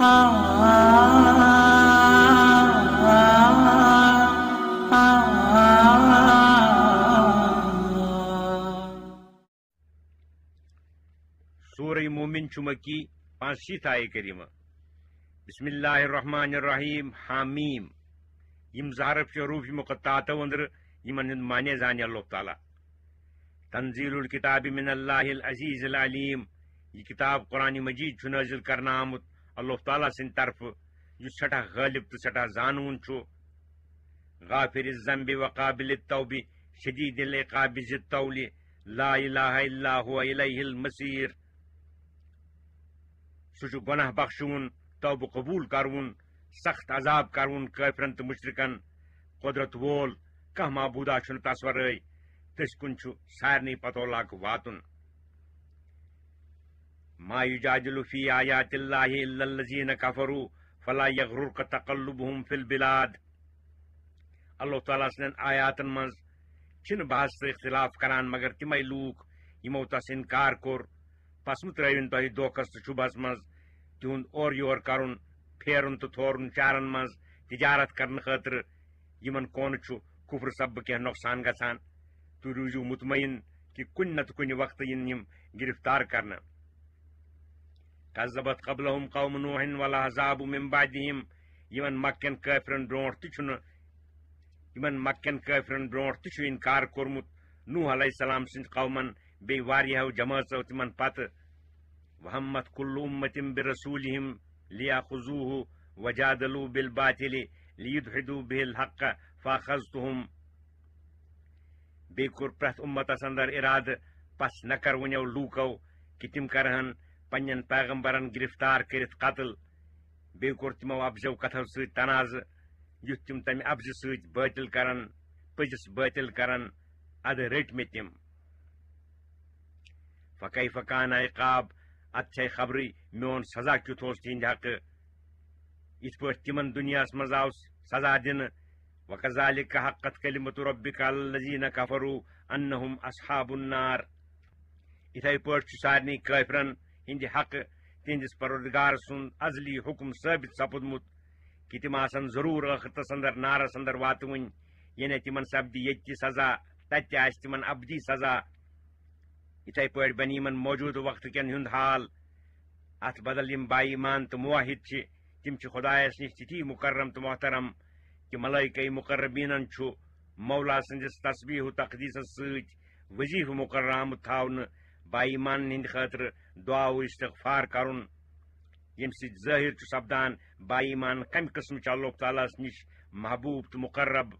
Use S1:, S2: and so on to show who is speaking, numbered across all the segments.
S1: سورہ مومن مکی 85 آیہ کریمہ بسم اللہ الرحمن الرحیم حامیم یم زہرف حروف مقطعات اندر یمن ہند معنی زانہ اللہ تعالی تنزیل الکتاب من اللہ العزیز العلیم یہ کتاب قرآن مجید نازل کرنا آمت اللہ تعالیٰ سند طرف یہ سٹھا غالب تو سٹھا زانون چھو غافر الذنب وقابل التوب شدید العقاب ذی الطول لا الہ الا هو الیہ المصیر سہ گناہ بخشون توبہ قبول کرون سخت عذاب کرون کافرن تو مشرکن قدرت وول کھانا معبودہ چھ تس ورائے تس کن سارے پتو لاگ واتن ما یجادل فی آیات اللہ الا الذین کفروا فلا یغررک تقلبهم فی البلاد اللہ تعالیٰ سن آیاتن مز چھ بحث تو اختلاف کران مگر تمے لوک یمو تس انکار کور پس ترین تہ دھوکس تو شبہس مز تہد اور یور کرن پھیرن تو تھورن چارن مز تجارت کرن خاطر یمن کون کفر سبب کی نقصان گژھان تو روزو مطمئن کہ کن نت کن وقت یم گرفتار کرنا کذبت قبلهم قوم نوح والاحزاب من بعدهم یمن مکن کافرن برونٹ تہ انکار کورمت نوح علیہ السلام سند قومن بی واریاہو جماعتو تمن پتہ وہمت کل امت برسولہم لیاخذوہ وجادلوا بالباطل لیدحدوا به الحق فاخذتهم بی کور پرت امتس اندر اراد پس نکر ونیو لوکو کہ تم کرہن پنن پیغمبرن گرفتار کرت قتل بی کور تمو ابزو کتھو ست تنازع یُتھ تم تمہ ابزِ ست باطل کرن پزس باطل کرن اد رٹ میں تم فکیف کان عقاب اتھ خبری میون سزا کیُتھ اوس تہند حق یت پٲٹھۍ تمن دنیا مز آو سزا دن وکذالک حقت کلمۃ ربک علی الذین کفروا انہم اصحاب النار اتھے پٲٹھۍ سارنٕے کٲفرن ہند حق تہندس پروردگار سند ازلی حکم ثابت سپدمت کہ تم آسن ضرور ٲخرتس اندر نارس اندر واتوٕنۍ یعنی تمن سپدی ییٚتہِ سزا تتہِ آسہِ تمن ابدی سزا اتھے پٲٹھۍ بنی یمن موجودٕ وقت کٮ۪ن ہُنٛد حال اتھ بدل یم با ایمان تو موحد چھ تم چھ خدایس نش تتی مکرم تو محترم کہ ملائکہ مقربینن چھ مولا سندس تسبیح و تقدیسس ست وظیفہ مقرر آمت تھاونہ با ایمان ہند خاطر دعا و استغفار کرن یم سۭتۍ ظٲہر چھ سپدان با ایمان کمہ قسم چھ اللہ تعالیٰ نش محبوب تو مقرب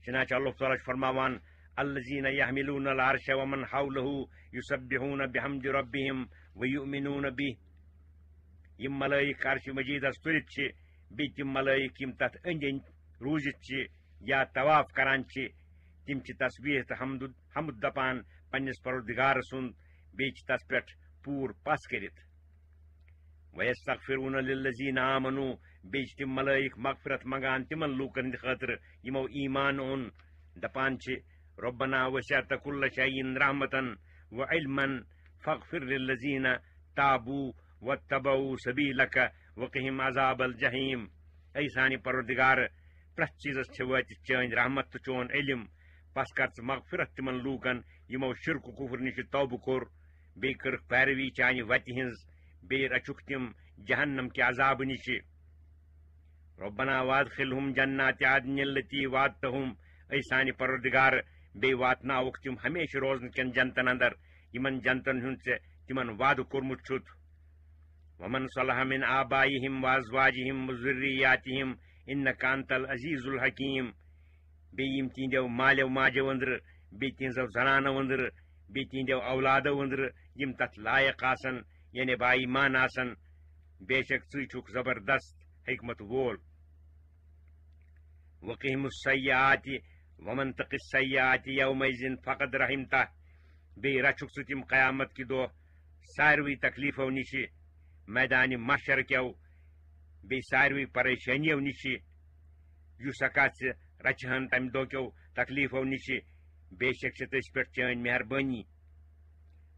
S1: چنانچہ اللہ تعالیٰ فرماوان الذین یحملون العرش ومن حوله یسبحون بحمد ربهم ویؤمنون به یم ملائک عرش مجیدس تلت چھ بی تم ملائک یم تت اند روزت چھ یا طواف کران چھ تم چھ تسبیح تو حمد دپان پنس پروردگار سند بی چھ تس پہ پور پس کرت ویستغفرون للذین آمنوا بی چھ تم ملائک مغفرت منگان تمن لوکن ہند خاطر یمو ایمان اون دپان چھ ربنا وسعت كل شيء رحمة وعلما فاغفر للذين تابوا واتبعوا سبيلك وقهم عذاب الجحيم اے سانی پروردگار پرت چیزس چھ وات چین رحمت تو چون علم پس کر مغفرت تمن لوکن یمو شرک و کفر نش توبہ کور بی کر پیروی چانہ وتہ ہنز بی رچک تم جہنم کے عذاب نش ربنا وادخلهم جنات عدن التي وعدتهم اے سانی پروردگار بی واتناوک تم ہمیشہ روزن کن جنتن اندر یمن جنتن ہند تمن وعدہ کورمت چھت ومن صلح من آبائهم وازواجهم وذریاتهم انک انت العزیز الحکیم بی یم تہندیو مالیو ماجو اندر بی تہنزو زنانو اندر بی تہندیو اولادو اندر یم تت لائق آسن یعنی با ایمان آسن بے شک ژٕ چھُکھ زبردست حکمت وول وقهم السیئات ومن تق السیئات یومئذ فقد رحمتہ بی رچھک ژٕ تم قیامت کہ دۄہ ساروی تکلیفو نش میدان محشر کیو بی ساروی پریشانیو نش یس ہکا ژٕ رچہن تمہ دۄہ کیو تکلیفو نش بے شک چھ تس پہ چٲنۍ مہربانی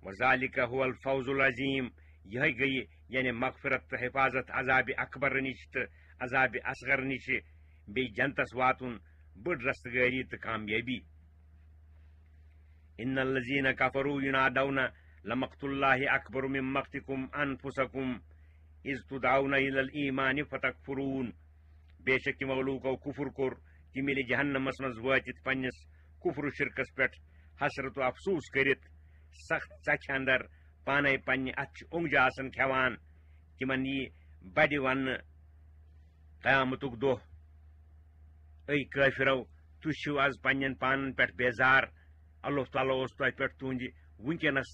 S1: وذالک هو الفوز العظیم یہ گئی یعنی مغفرت تو حفاظت عذاب اکبر نش تو عذاب اصغر نش بی جنتس واتن بڑ رستگاری تو کامیابی ان الذین کفروا ینادون لمقت اللہ اکبر من مقتکم انفسکم اذ تدعون الی الایمان فتکفرون بے شک تمو لوکو کفر کور تم یل جہنمس مز واتت پنس کفر و شرکس پہ حسرت و افسوس کرت سخت ژکھ اندر پانے پنہ اتھ اونگجہ آسان کھیوان تمن یہ بڑ ون قیامتک دہ اے کافرو تھی چھو آز پنن پانن پہ بیزار اللہ تعالیٰ اس تہ پہ تہند ونکس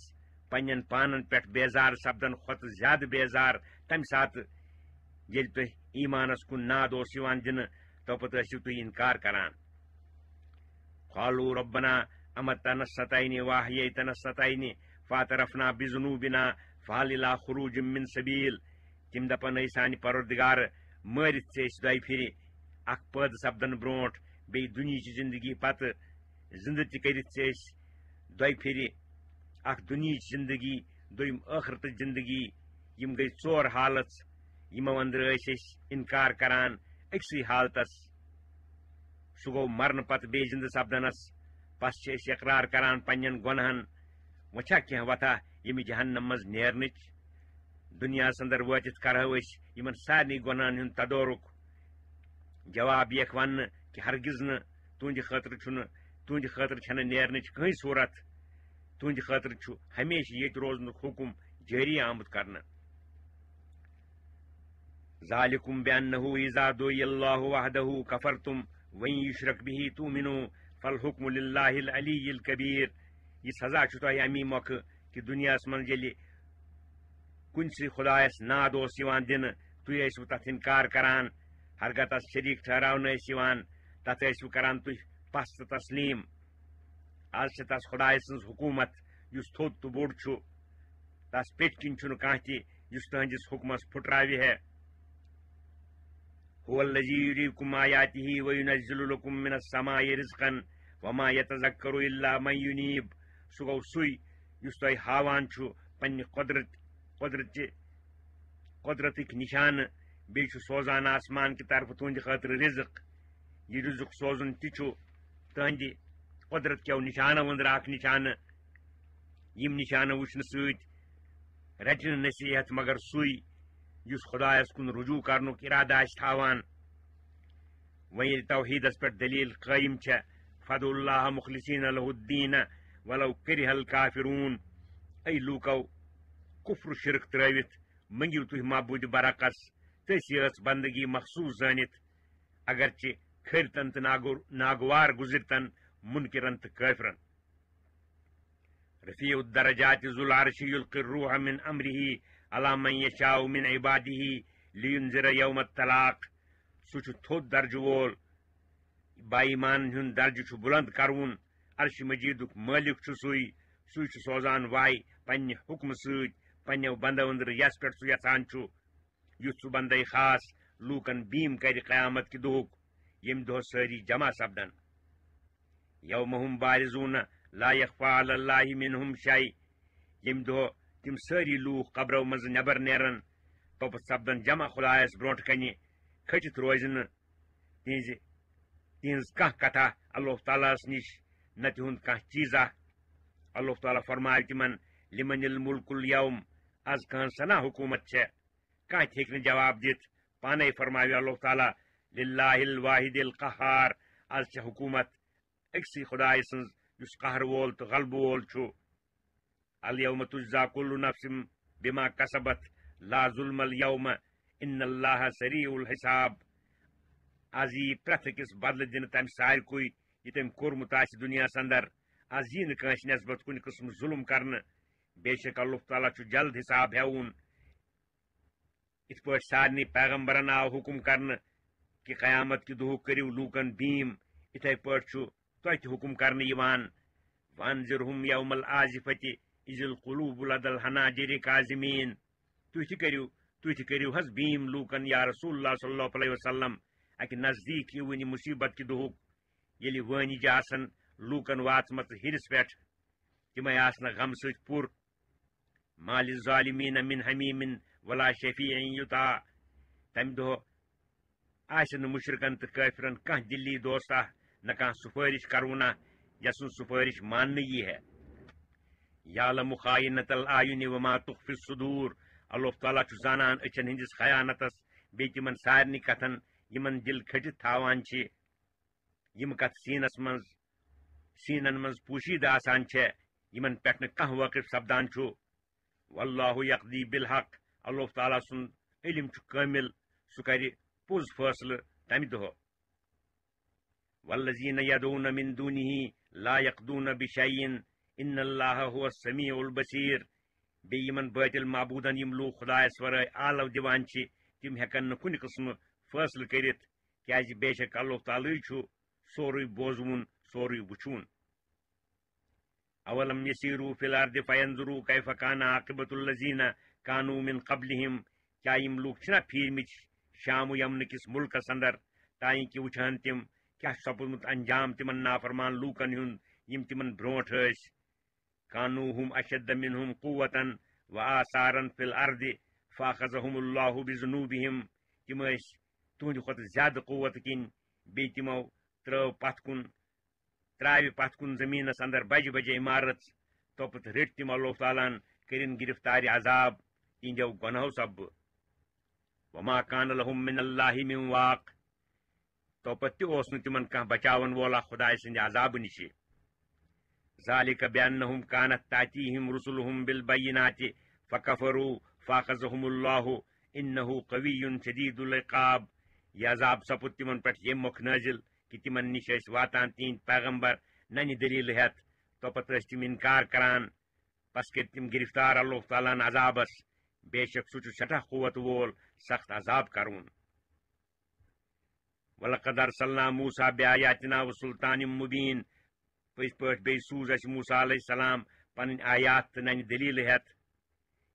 S1: پنن پانن پہ بیزار سپدن کھت زیادہ بیزار تمہ سات یل تہ ایمانس کن ناد اس دن توپت ٲسِو تُہۍ انکار کران قالوا ربنا امتنا الستین واحییتنا الستین فاعترفنا بذنوبنا فهل الى خروج من سبیل تم دپان اے سانہ پروردگار مارت ژےٚ دۄیہِ پھر اکھ پٲدٕ سپدن برونٹھ بیٚیہِ دُنیہچہِ زندگی پتہٕ زندٕ تہِ کٔرِتھ ژےٚ دۄیہِ پھر اکھ دُنیہچ زندگی دوٚیِم ٲخرتٕچ زندگی یم گٔے ژور حالت یمو اندر ٲسۍ أسۍ انکار کران أکسٕے حالتس سُہ گوٚو مرنہٕ پتہٕ بیٚیہِ زندٕ سپدنس پس چھِ أسۍ اقرار کران پننٮ۪ن گۄنہن وۄنۍ چھا کینٛہہ وتھا ییٚمہِ جہنم منٛز نیرنٕچ دُنیاہس اندر وٲتِتھ کرہو أسۍ یمن سارنٕے گۄنہن ہُنٛد تدورُک جواب یِیَکھ وننہٕ کہِ ہرگز نہٕ تُہنٛدِ خٲطرٕ چھنہٕ نیرنٕچ کٕہٕنۍ صوٗرت تُہنٛدِ خٲطرٕ چھُ ہمیشہِ ییٚتہِ روزنُک حُکم جٲری آمُت کرنہٕ ذالکم بأنه اذا دعی اللہ وحدہ کفرتم وإن یشرک به تؤمنوا فالحکم للہ العلی الکبیر یہ سزا چھُ تۄہہِ امی موقع کہ دنیاہس منٛز ییٚلہِ کُنسٕے خدایس ناد اوس یِوان دِنہٕ تُہۍ ٲسِو تتھ انکار کران ہرگاہ تس شریٖک ٹھہراونہٕ ٲسۍ یِوان تتھ ٲسِو کران تُہۍ پس تہٕ تسلیٖم آز چھِ تس خدایہِ سٕنٛز حکوٗمت یُس تھوٚد تہٕ بوٚڑ چھُ تس پیٚٹھۍ کِنۍ چھُنہٕ کانٛہہ تہِ یُس تُہنٛدِس حُکمس پھُٹراوِ ہے هو الذی یریکم آیاتہ وینزل لکم من السماء رزقا وما یتذکر الا من ینیب سُہ گوٚو سُے یُس تۄہہِ ہاوان چھُ پننہِ قۄدرتٕکۍ نشانہٕ بیٚیہِ چھُ سوزان آسمان کہِ طرفہٕ تُہنٛدِ خٲطرٕ رزق یہ رزق سوزُن تہِ چھُ تہنٛدِ قۄدرت کیو نشانو أنٛدرٕ اکھ نشانہٕ یم نشانہٕ وٕچھنہٕ سۭتۍ رٹہِ نہٕ نصیحت مگر سُے یُس خدایس کُن رجوع کرنُک ارادٕ آسہِ تھاوان وۄنۍ ییٚلہِ توحیٖدس پٮ۪ٹھ دلیٖل قٲیِم چھےٚ فدعوا اللہ مخلصین لہ الدین ولو کرہ الکافرون اے لوٗکو کفر شرک ترٲوِتھ منگِو تُہۍ معبوٗدِ برعکس تٔسۍ یٲژ بندگی مخصوٗص زٲنِتھ اگرچہِ کھٔرتن تہٕ ناگوار گُزرتن منکرن تہٕ کٲفرن رفیع الدرجات ذو العرش یلقی الروح من امرہ علی من یشاء من عبادہ لینذر یوم الطلاق سُہ چھُ تھوٚد درجہٕ وول با ایمانن ہُنٛد درجہٕ چھُ بلند کرون عرش مجیدُک مٲلِک چھُ سُے چھُ سوزان واے پننہِ حُکمہٕ سۭتۍ پننیو بندو أنٛدرٕ یس پٮ۪ٹھ سُہ یژھان چھُ یُتھ سُہ بندے خاص لوٗکن بیٖم کرِ قیامت کہِ دۄہُک ییٚمہِ دۄہ سٲری جمع سپدن یوم ہم بارزون لا یخفی علی اللہ منہم شیء ییٚمہِ دۄہ تِم سٲری لوٗکھ قبرو منٛزٕ نٮ۪بر نیرن توپت سپدن جمع خدایس برونٛٹھ کنہِ کھٔٹِتھ روزِ نہٕ تِہنٛز کانٛہہ کتھا اللہ تعالیٰ ہس نِش نہ تِہُنٛد کانٛہہ چیٖزا اللہ تعالیٰ فرمایہِ تِمن لمن الملک اليوم آز کہن سنا حکومت چھےٚ کانٛہہ تہِ ہیٚکہِ نہٕ جواب دِتھ پانے فرماوِ اللہ تعالیٰ للہ الواحد القہار آز چھےٚ حکومت أکسٕے خدایہِ سٕنٛز یُس قہر وول تہٕ غلبہٕ وول چھُ الیوم تجزا کل نفس بما کسبت لا ظلم اليوم ان اللہ سریع الحساب آز یی پرٛٮ۪تھ أکِس بدلہٕ دِنہٕ تمہِ سارکُے یہِ تٔمۍ کوٚرمُت آسہِ دُنیاہس اندر آز یی نہٕ کٲنٛسہِ نٮ۪سبت کُنہِ قٕسمُک ظُلم کرنہٕ بے شک اللہ تعالیٰ چھُ جلد حساب ہٮ۪وُن یِتھ پٲٹھۍ سارنٕے پیغمبرن آو حُکم کرنہٕ کہِ قیامت کہِ دۄہُک کٔرِو لوٗکن بیٖم یِتھے پٲٹھۍ چھُ تۄہہِ تہِ حُکم کرنہٕ یِوان وانذرہم یوم العازفۃ اذ القلوب لدى الحناجر کاظمین تُہۍ تہِ کٔرِو حظ بیٖم لوٗکن یا رسول اللہ صلی اللہ علیہ وسلم اکہِ نزدیٖک یہِ وٕنہِ مُصیبت کہِ دۄہُک ییٚلہِ وٲنِجہِ آسن لوٗکن واژمژٕ ہِرِس پٮ۪ٹھ تِمے آسنہٕ غمہٕ سۭتۍ پُر مالِ ظالمیٖن من حمیٖم ولا شفیع یطاع تمہ دۄہ آسہِ نہٕ مشرکن تہٕ کٲفرن کانٛہہ دلی دوستہ نہ کانٛہہ سفارش کرونا یس سفارش ماننہٕ یی ہے یعلم خائنۃ الاعین وما تخفی الصدور اللہ تعالیٰ چھُ زانان أچھن ہٕنٛدِس خیانتس بیٚیہِ تِمن سارنٕے کتھن یِمن دل کھٔٹِتھ تھاوان چھِ یِم کتھ سیٖنن منٛز پوشیدہ آسان چھےٚ یِمن پٮ۪ٹھ نہٕ کانٛہہ وٲقف سپدان چھُ واللہ یقضی بالحق اللہ تعالیٰ سُنٛد علم چھُ کٲمل سُہ کرِ پوٚز فٲصلہٕ تمہِ دۄہ والذین یدعون من دونه لا یقضون بشیء ان اللہ هو السمیع البصیر بیٚیہِ یِمن باطل معبوٗدن یِم لوٗکھ خۄدایس ورٲے آلو دِوان چھِ تِم ہٮ۪کن نہٕ کُنہِ قٕسمہٕ فٲصلہٕ کٔرِتھ کیٛازِ بے شک اللہ تعالیٰ چھُ سورُے بوزوُن سورُے وٕچھوُن اولم یسیروا فی الارض فینظروا کیف کان عاقبۃ الذین کانوا من قبلہم کیا یِم لوٗکھ چھِنا پھیٖرمٕتۍ شام و یمنہٕ کِس مُلکس اندر تانۍ وٕچھان تِم کیٛاہ چھُ سپُدمُت انجام تِمن نافرمان لوٗکن ہُنٛد یِم تِمن برٛونٛٹھ ٲسۍ کانوا ہم اشد منہم قوتن و آثارن فی الارض فاخذہم اللہ بذنوبہم تِم ٲسۍ تُہنٛدِ کھۄتہٕ زیادٕ قوت کِنۍ بیٚیہِ تِمو ترٛاوِ پتھ کُن زٔمیٖنس اندر بجہِ بجہِ عمارت توپتہٕ رٔٹۍ تِم اللہ تعالیٰ ہن کٔرِن گرفتارِ عذاب تِہنٛدیو گۄنہو سببہٕ وما کان لہم من اللہ من واق توپتہٕ تہِ اوس نہٕ تِمن کانٛہہ بچاون وولا خۄداے سٕنٛدِ عذابہٕ نِشہِ ذالک بانہم کانت تاتیہم رسلہم بالبینات فکفروا فاخذہم اللہ انہ قوی شدید العقاب یہ عذاب سپُد تِمن پٮ۪ٹھ ییٚمہِ مۄکھٕ نٲزِل کہ تِمن نِش ٲسۍ واتان تِہنٛدۍ پیغمبر ننہِ دلیٖلہٕ ہٮ۪تھ توپتہٕ ٲسۍ تِم انکار کران پس کٔرۍ تِم گرفتار اللہ تعالیٰ ہن عذابس بے شک سُہ چھُ سٮ۪ٹھاہ قوت وول سخت عذاب کرون ولقد ارسلنا موسیٰ بآیاتنا وسلطان مبین پٔزۍ پٲٹھۍ بیٚیہِ سوٗز اَسہِ موسیٰ علیہ السلام پنٕنۍ آیات تہٕ ننہِ دلیٖلہٕ ہٮ۪تھ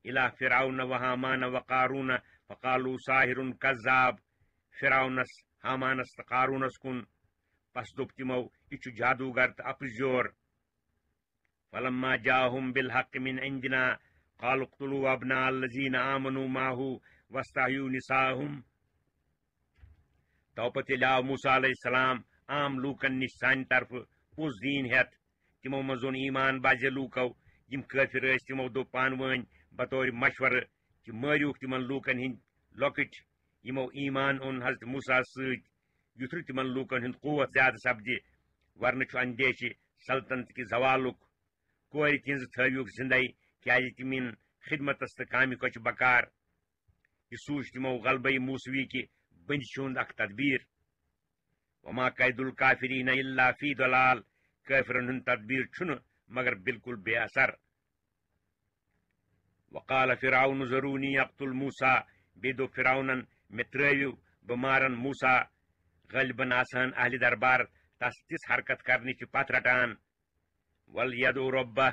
S1: اِلی فرعون وحامان وقارون فقالوا ساحر کذاب فرعونس حامانس تہٕ قارونس کُن پس دوٚپ تِمو یہِ چھُ جادوگر تہٕ اپزیور فلما جاءہم بالحق من عندنا قالوا اقتلوا ابناء الذین آمنوا معه واستحیوا نساءهم توپتہٕ ییٚلہِ آو موسیٰ علیہ السلام عام لوٗکن نِش سانہِ طرفہٕ پوٚز دیٖن ہٮ۪تھ تِمو منٛز اوٚن ایمان بازے لوٗکو یِم کٲفِر ٲسۍ تِمو دوٚپ پانہٕ ؤنۍ بطور مشورٕ کہِ مٲرِوُکھ تِمن لوٗکن ہٕنٛدۍ لۄکٕٹۍ یِمو ایمان اوٚن حضرت موسیٰ سۭتۍ یُتھُے تِمن لوٗکن ہُنٛد قوت زیادٕ سپدِ ورنہٕ چھُ اندیشہِ سلطنت کہِ زوالُک کورِ تِہنٛزٕ تھٲوِوکھ زِندَے کیٛازِ تِم یِن خدمتس تہٕ کامہِ کۄچہِ بکار یہِ سوٗنٛچ تِمو غلبے موسوی کہِ بٔنٛدِشہِ ہُنٛد اکھ تدبیٖر وما قید الکافرین الا فی ضلال کٲفرن ہُنٛد تدبیٖر چھُنہٕ مگر بالکل بے اثر وقال فرعون ذرونی اقتل موسیٰ بیٚیہِ دوٚپ فرعونن مےٚ ترٛٲوِو بہٕ مارن موسیٰ غٲلبن آسان اہلِ دربار تس تِژھ حرکت کرنٕچ پتھ رٹان ولیدعو رۄبہ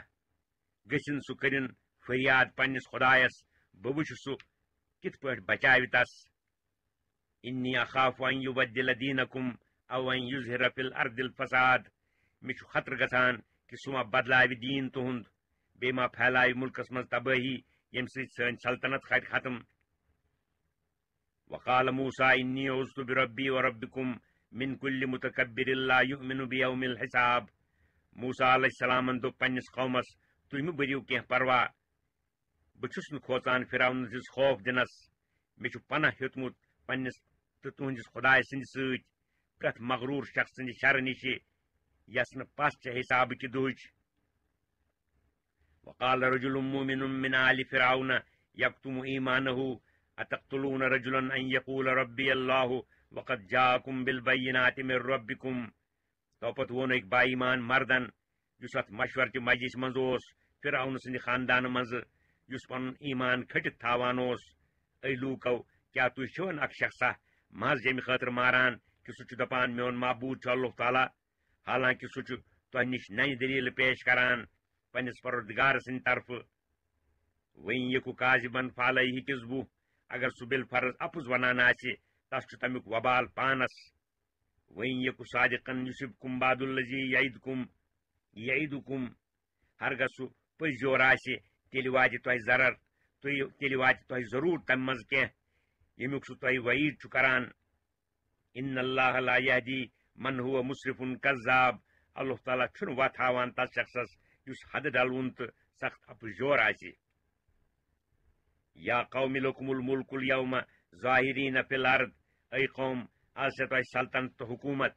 S1: گٔژھِنۍ سُہ کٔرِن فریاد پننِس خۄدایس بہٕ وٕچھِ سُہ کِتھ پٲٹھۍ بچاوِ تس انی اخاف ان یبدل دیٖنکم او ان یظہر فی الارض الفساد مےٚ چھُ خطرٕ گژھان کہِ سُہ ما بدلاوِ دیٖن تُہُنٛد بیٚیہِ ما پھیلاوِ مُلکس منٛز تبٲہی ییٚمہِ سۭتۍ سٲنۍ سلطنت کھژِ ختم وقال موسیٰ انی عوذت بربی وربکم من کل متکبر لا یؤمن بیوم الحساب موسیٰ علیہ السلامن دوٚپ پننِس قومس تُہۍ مہٕ بٔرِو کینٛہہ پروا بہٕ چھُس نہٕ کھوژان فرعون سٕنٛدِس خوف دِنس مےٚ چھُ پناہ ہیوٚتمُت پننِس تہٕ تُہنٛدِس خۄداے سٕنٛدِ سۭتۍ پرٛٮ۪تھ مغروٗر شخص سٕنٛدِ شرٕ نِشہِ یس نہٕ پس چھِ حسابٕچہِ دُہٕچ وقال رجل مؤمن من آل فرعون یکتم ایمانہ اتقتلون رجلا ان یقول ربی اللہ وقد جاءکم بالبینات من ربکم توپتہٕ ووٚن أکۍ با ایمان مردن یُس اتھ مشورچہِ مجلسہِ منٛز اوس فرعون سٕنٛدِ خاندانہٕ منٛزٕ یُس پنُن ایمان کھٔٹِتھ تھاوان اوس اے لوٗکو کیٛاہ تُہۍ چھِوٕ اکھ شخصا محض ییٚمہِ خٲطرٕ ماران کہِ سُہ چھُ دپان میون معبوٗد چھُ اللہ تعالیٰ حالانکہِ سُہ چھُ تۄہہِ نِش ننہِ دلیٖلہٕ پیش کران پننِس پروردگار سٕنٛدِ طرفہٕ وۄنۍ یکُ کاذبن فعلیہ کذبہ اگر سُہ بالفرض اپُز ونان آسہِ تس چھُ تمیُک وبال پانس وۄنۍ یکُ صادقن یُصبکم بعض الذی یعدکم ہرگاہ سُہ پٔزیور آسہِ تیٚلہِ واتہِ تۄہہِ ضرر تیل واتہِ تۄہہِ ضروٗر تَمہِ منٛز کینٛہہ ییٚمیُک سُہ تۄہہِ وعیٖد چھُ کران اِن اللہ لا یہدی من هو مسرف کذاب اللہ تعالیٰ چھُنہٕ وَتھ ہاوان تَتھ شخصس یُس حدٕ ڈلوُن تہٕ سخت اپزور آسہِ یا قوم لکم الملک اليوم ظاہریٖن فی الارض اے قوم آز چھےٚ تۄہہِ سلطنت تہٕ حکوٗمت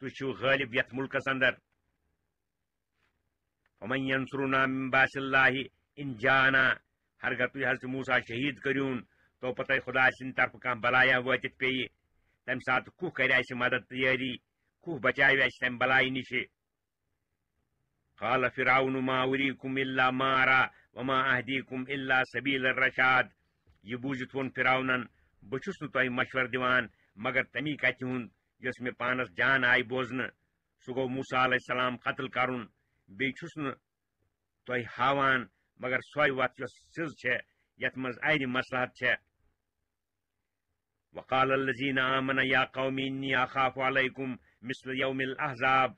S1: تُہۍ چھِو غٲلب یتھ مُلکس اندر فمن ینصرنا من باس اللہ ان جانا ہرگاہ تُہۍ حضرت موسیٰ شہیٖد کٔرۍہوٗن تو پتہٕ خۄدا سٕنٛدِ طرفہٕ کانٛہہ بلایا وٲتِتھ پیٚیہِ تمہِ ساتہٕ کُہ کرِ اسہِ مدد تہٕ یٲری کُہ بچاوِ اسہِ تمہِ بلایہِ نِشہِ قال فرعون ما اریکم الا ما ارى وما اهدیکم الا سبیل الرشاد یہ بوٗزِتھ ووٚن فرعونن بہٕ چھُس نہٕ تۄہہِ مشور دِوان مگر تمی کتھِ ہُنٛد یۄس مےٚ پانس جان آیہِ بوزنہٕ سُہ گوٚو موسیٰ علیہ السلام قتل کرُن بیٚیہِ چھُس نہٕ تۄہہِ ہاوان مگر سۄے وتھ یۄس سٕژ چھےٚ یتھ منٛز اَیرِ مصلحت چھےٚ وقال الذین آمنوا یا قوم انی اخاف علیکم مثل یوم الاحزاب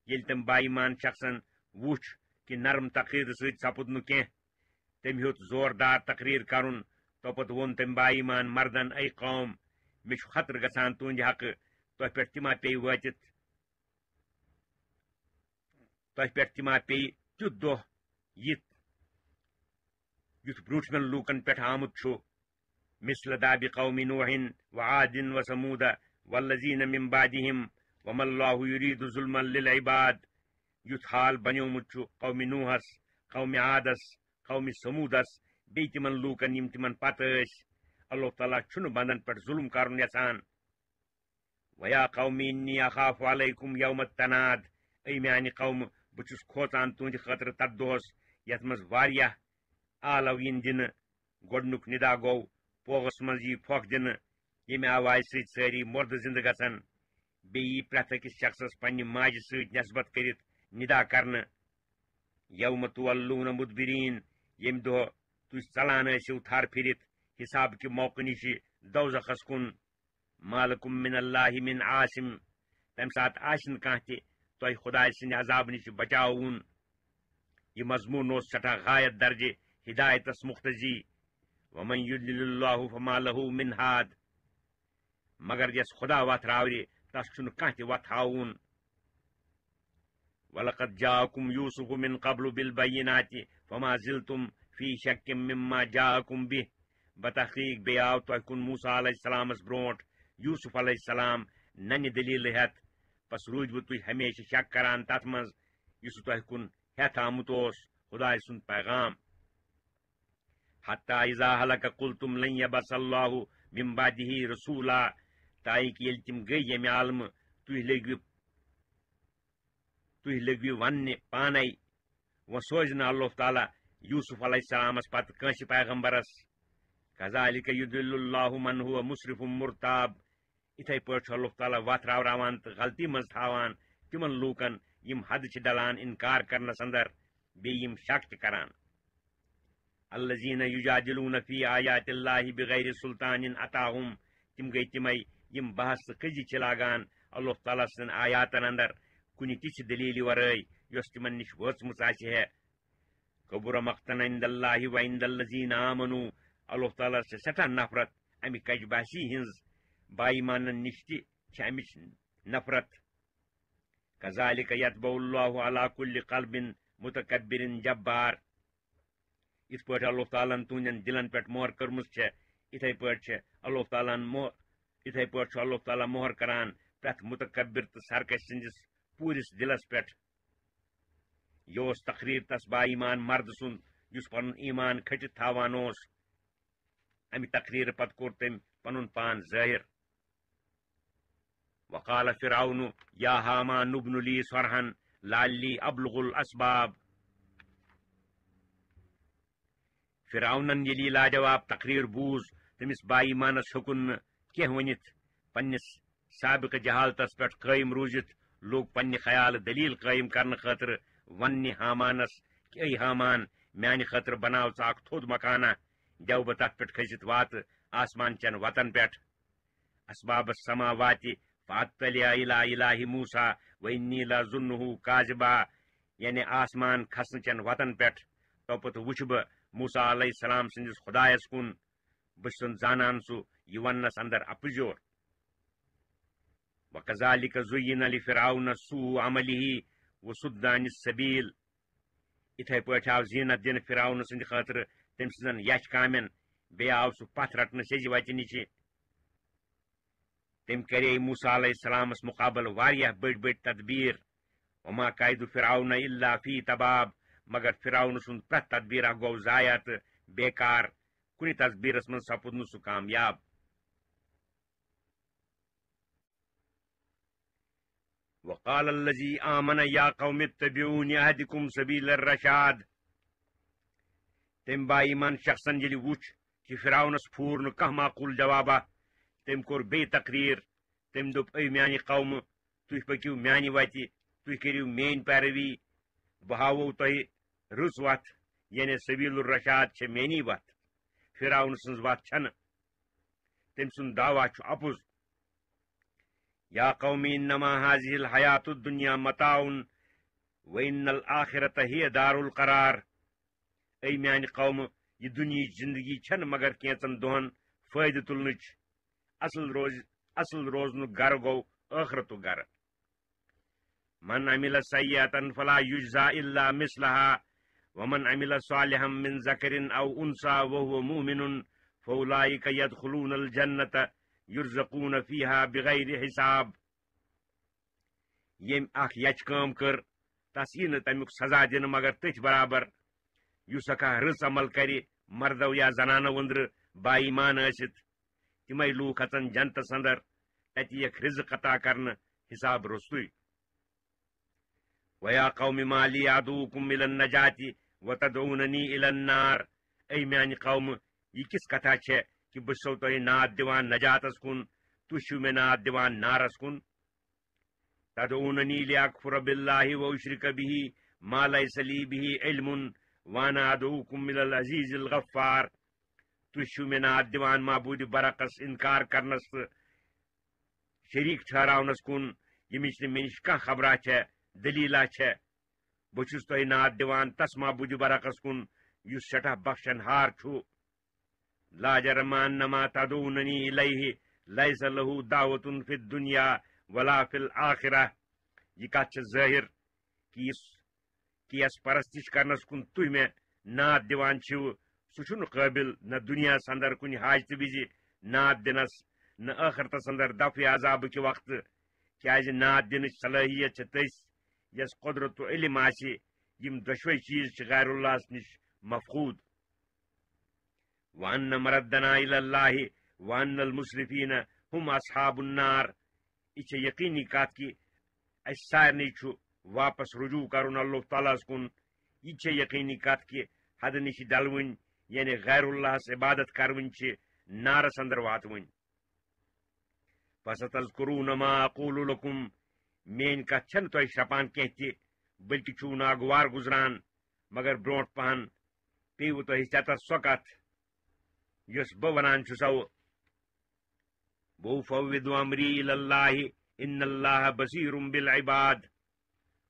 S1: ییٚلہِ تٔمۍ باایمان شخصن وُچھ کہِ نرم تقریٖرٕ سۭتۍ سپُد نہٕ کینٛہہ تٔمۍ ہیوٚت زوردار تقریٖر کرُن توپتہٕ ووٚن تٔمۍ باایمان مردن اے قوم مےٚ چھُ خطرٕ گژھان تُہنٛدِ حقہٕ تۄہہِ پٮ۪ٹھ تہِ ما پیٚیہِ تیُتھ دۄہ یُتھ برٛوٗنٛٹھمٮ۪ن لوٗکن پٮ۪ٹھ آمُت چھُ مثل دابِ قوم نوح وعاد وثمود والذین من بعدهم وما اللہ یرید ظلما للعباد یُتھ حال بنیومُت چھُ قومِ نوحس قومِ عادس قومِ سموٗدس بیٚیہِ تِمن لوٗکن یِم تِمن پتہٕ ٲسۍ اللہ تعالیٰ چھُنہٕ بندن پٮ۪ٹھ ظُلم کرُن یژھان ویا قوم انی اخاف علیکم یوم التناد اے میانہِ قومہٕ بہٕ چھُس کھوژان تُہنٛدِ خٲطرٕ تتھ دۄہس یتھ منٛز واریاہ آلو یِن دِنہٕ گۄڈنیُک نِدا گوٚو پوغس منٛز یی پھۄکھ دِنہٕ ییٚمہِ آوازِ سۭتۍ سٲری مردٕ زِندٕ گژھن بیٚیہِ یی پرٛٮ۪تھ أکِس شخصس پننہِ ماجہِ سۭتۍ نٮ۪سبت کٔرِتھ نِدا کرنہٕ یوم تولون مدبریٖن ییٚمہِ دۄہ تُہۍ ژلان ٲسِو تھر پھِرِتھ حساب کہِ موقعہٕ نِشہِ دوزخس کُن مالکم من اللہ من عاصم تمہِ ساتہٕ آسہِ نہٕ کانٛہہ تہِ تۄہہِ خۄداے سٕنٛدِ عذابہٕ نِش بچاوُن یہِ مضموٗن اوس سٮ۪ٹھاہ غایت درجہِ ہدایتس مُختزی ومن یضلل اللہ فما لہ من ہاد مگر یس خدا وتھ راورِ تس چھُنہٕ کانٛہہ تہِ وتھ ہاوُن ولقد جاءکم یوسف من قبل بالبینات فما زلتم فی شک مما جاءکم به بتحقیق بیٚیہِ آو تۄہہِ کُن موسیٰ علیہ السلامس برونٛٹھ یوسف علیہ السلام ننہِ دلیٖلہٕ ہٮ۪تھ بس روٗدۍوٕ تُہۍ ہمیشہٕ شک کران تتھ منٛز یُس تۄہہِ کُن ہٮ۪تھ آمُت اوس خۄداے سُنٛد پیغام حتى اذا هلك قلتم لن يبعث الله من بعده رسولا تاکہِ ییٚلہِ تِم گٔے ییٚمہِ عالمہٕ تُہۍ لٔگوِ وننہِ پانے وۄنۍ سوزِ نہٕ اللہ تعالیٰ یوسف علیہ السلامس پتہٕ کٲنٛسہِ پیغمبرس كذلك يضل الله من هو مسرف مرتاب اِتھے پٲٹھۍ چھُ اللہ تعالیٰ وتھ راوراوان تہٕ غلطی منٛز تھاوان تِمن لوٗکن یِم حدٕ چھِ ڈلان انکار کرنس اندر بیٚیہِ یِم شک چھِ کران الذین یجادلون فی آیات اللہ بغیر سلطان عطاہم تِم گٔے تِمے یِم بحث تہٕ کٔزی چھِ لاگان اللہ تعالیٰ سٕنٛدٮ۪ن آیاتن اندر کُنہِ تِژھِ دلیٖلہِ ورٲے یۄس تِمن نِش وٲژمٕژ آسہِ ہے کبر مقتن عند اللہ وعند الذین آمنوا اللہ تعالیٰ چھِ سٮ۪ٹھاہ نفرت امہِ کجہِ باسی ہٕنٛز بایمانن نِش تہِ چھِ امِچ نفرت کذالک یطبع اللہ علی کل قلب متکبر جبار یِتھ پٲٹھۍ اللہ تعالیٰ ہن تُہنٛدٮ۪ن دلن پٮ۪ٹھ مۄہر کٔرمٕژ چھےٚ یِتھے پٲٹھۍ چھُ اللہ تعالیٰ مۄہر کران پرٛٮ۪تھ متکبر تہٕ سرکش سٕنٛدِس پوٗرِس دلس پٮ۪ٹھ یہِ اوس تقریٖر تس باایمان مرد سُنٛد یُس پنُن ایمان کھٔٹِتھ تھاوان اوس امہِ تقریٖرٕ پتہٕ کوٚر تٔمۍ پنُن پان ظٲہِر وقال فرعون یا حامان ابن لی صرحا لعلی ابلغ الاسباب فرعونن ییٚلہِ یہِ لاجواب تقریٖر بوٗز تٔمِس باایمانس ہیوٚکُن نہٕ کینٛہہ ؤنِتھ پننِس سابقہٕ جہالتس پٮ۪ٹھ قٲیِم روٗزِتھ لوٚگ پننہِ خیالہٕ دلیٖل قٲیِم کرنہٕ خٲطرٕ وننہِ حامانس کہِ اے حامان میانہِ خٲطرٕ بناو ژٕ اکھ تھوٚد مکانہ دِو بہٕ تتھ پٮ۪ٹھ کھٔسِتھ واتہٕ آسمان چٮ۪ن وتن پٮ۪ٹھ اسبابس سماواتہِ فاطلع الى الہ موسیٰ وانی لظنہ کاذبا یعنی آسمان کھسنہٕ چٮ۪ن وتن پٮ۪ٹھ توپتہٕ وٕچھِ بہٕ موسیٰ علیہ السلام سندس خدایس کن بہٕ زانان سُہ یہ وننس اندر اپزور وکذالک زین لفرعون سوء عملہ وصد عن السبیل اتھے پٲٹھۍ آو زینت دن فرعون سند خاطر تم سن یچھ کامین بیٚیہِ آو سُہ پتھ رٹنہٕ سیٚزِ وتہِ نِچہِ تم کرے موسیٰ علیہ السلامس مقابل واریاہ بٔڑۍ تدبیر وما قائد فرعون الا فی تباب مگر فرعون سُنٛد پرٛٮ۪تھ تدبیرا گوٚو ضایع تہٕ بیکار کُنہِ تدبیرس منٛز سپُد نہٕ سُہ کامیاب وقال الذي آمن يا قوم اتبعوني اهدكم سبيل الرشاد تم با ایمان شخصن ییٚلہِ وُچھ کہ فرعونس پھوٗر نہٕ کانٛہہ معقوٗل جوابا تٔمۍ کوٚر بیٚیہِ تقریر تٔمۍ دوٚپ اے میانہِ قومہٕ تُہۍ پٔکِو میانہِ وتہِ تُہۍ کٔرِو میٲنۍ پیروی بہٕ ہاوو تۄہہِ رٕژ وتھ یعنی سبیل الرشاد چھِ میٲنی وتھ فرعون سٕنٛز وتھ چھنہٕ تٔمۍ سُنٛد دعوا چھُ اپُز یا قومی انما هذه الحیات الدنیا متاع وان الآخرة هي دار القرار اے میانہِ قومہٕ یہ دنیاچ زندگی چھنہٕ مگر کینژن دۄہن فٲیدٕ تُلنٕچ اصل روزنُک گرٕ گوٚو ٲخرتُک گرٕ من عمل سیئة فلا یجزى الا مثلها ومن عمل صالحا من ذکر او انثى وهو مؤمن فاولئك يدخلون الجنة يرزقون فيها بغیر حساب یم اخ یچ کٲم کٔر تس یی نہٕ تمیُک سزا دِنہٕ مگر تٔتھۍ برابر یُس کانٛہہ رٕژ عمل کرِ مردو یا زنانو أنٛدرٕ با ایمان ٲسِتھ تِمے لوٗکھ اژن جنتس اندر تتہِ یِکھ رزق عطا کرنہٕ حساب روٚستُے ویا قوم ما لی ادعوکم الى النجاة وتدعوننی الى النار اے میانہِ قومہٕ یہ کِژھ کتھا چھےٚ کہ بہٕ چھسو تۄہہِ ناد دِوان نجاتس کُن تُہۍ چھِو مےٚ ناد دِوان نارس کُن تدعوننی لیکفر باللہ واشرک به ما لیس لی به علم وانا ادعوکم الى العزیز الغفار تُہۍ چھِو مےٚ ناد دِوان معبوٗدِ برعکس انکار کرنس تہٕ شریٖک ٹھہراونس کُن ییٚمِچ نہٕ مےٚ نِش کانٛہہ خبرا چھےٚ دلیٖلا چھےٚ بہٕ چھُس تۄہہِ ناد دِوان تس معبوٗدِ برعکس کُن یُس سٮ۪ٹھاہ بخشن ہار چھُ لا جرم انما تدعوننی الیہ لیس له دعوت فی الدنیا ولا فی الآخرہ یہ کتھ چھِ ظٲہر کہ یس پرستش کرنس کُن تُہۍ مےٚ ناد دِوان چھِو سُہ چھُنہٕ قٲبل نہ دُنیاہس اندر کُنہِ حاجتہٕ وِزِ ناد دِنس نہ ٲخرتس اندر دفعہ عذابہٕ کہِ وقتہٕ کیازِ ناد دِنٕچ صلٲحیت چھِ تٔسۍ یس قدرت و علم آسہِ یم دۄشوے چیٖز چھِ غیر اللہس نِش مفقوٗد وان مردنا الى اللہ وان المسرفین ہم اصحاب النار یہ چھِ یقینی کتھ کہ اسہِ سارنٕے چھُ واپس رجوع کرُن اللہ تعالیٰ ہس کُن یہ چھِ یقینی کتھ کہ حدٕ نِش ڈلوٕنۍ یعنی غیر اللہس عبادت کروٕنۍ چھِ نارس اندر واتوٕنۍ فستذکرون ما اقول لکم میٲنۍ کتھ چھنہٕ تۄہہِ شرپان کینٛہہ تہِ بلکہِ چھُو ناگوار گُزران مگر برونٛٹھ پہن پیٚیوٕ تۄہہِ ژٮ۪تس سۄ کتھ یۄس بہٕ ونان چھُسو وأفوض امری الى اللہ ان اللہ بصیر بالعباد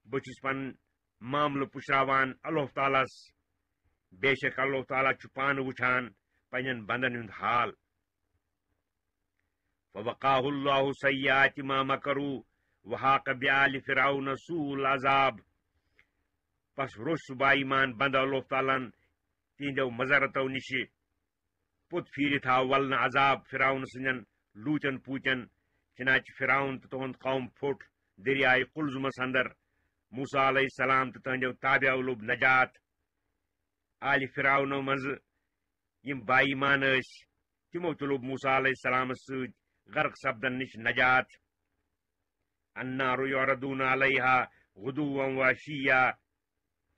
S1: بہٕ چھُس پنُن معاملہٕ پُشراوان اللہ تعالیٰ ہس بے شک اللہ تعالیٰ چھُ پانہٕ وٕچھان پننٮ۪ن بندن ہُنٛد حال فوقاه اللہ سیئات ما مکروا وحاق بآل فرعون سوء العذاب پس روٚش سُہ با ایمان بنٛد اللہ تعالیٰ ہن تِہنٛدیو مذرتو نِشہِ پوٚت پھیٖرِتھ آو ولنہٕ عذاب فرعون سٕنٛدٮ۪ن لوٗتٮ۪ن پوٗتٮ۪ن چنانچہ فرعون تہٕ تُہُنٛد قوم پھوٚٹ دریایہِ قلزمس اندر موسیٰ علیہ السلام تہٕ تٕہنٛدیو تابعو لوٚب نجات آلہِ فرعونو منٛزٕ یِم با ایمان ٲسۍ تِمو تہِ لوٚب موسیٰ علیہ السلامس سۭتۍ غرق سپدن نِش نجات النار یعرضون علیہا غدوا وعشیا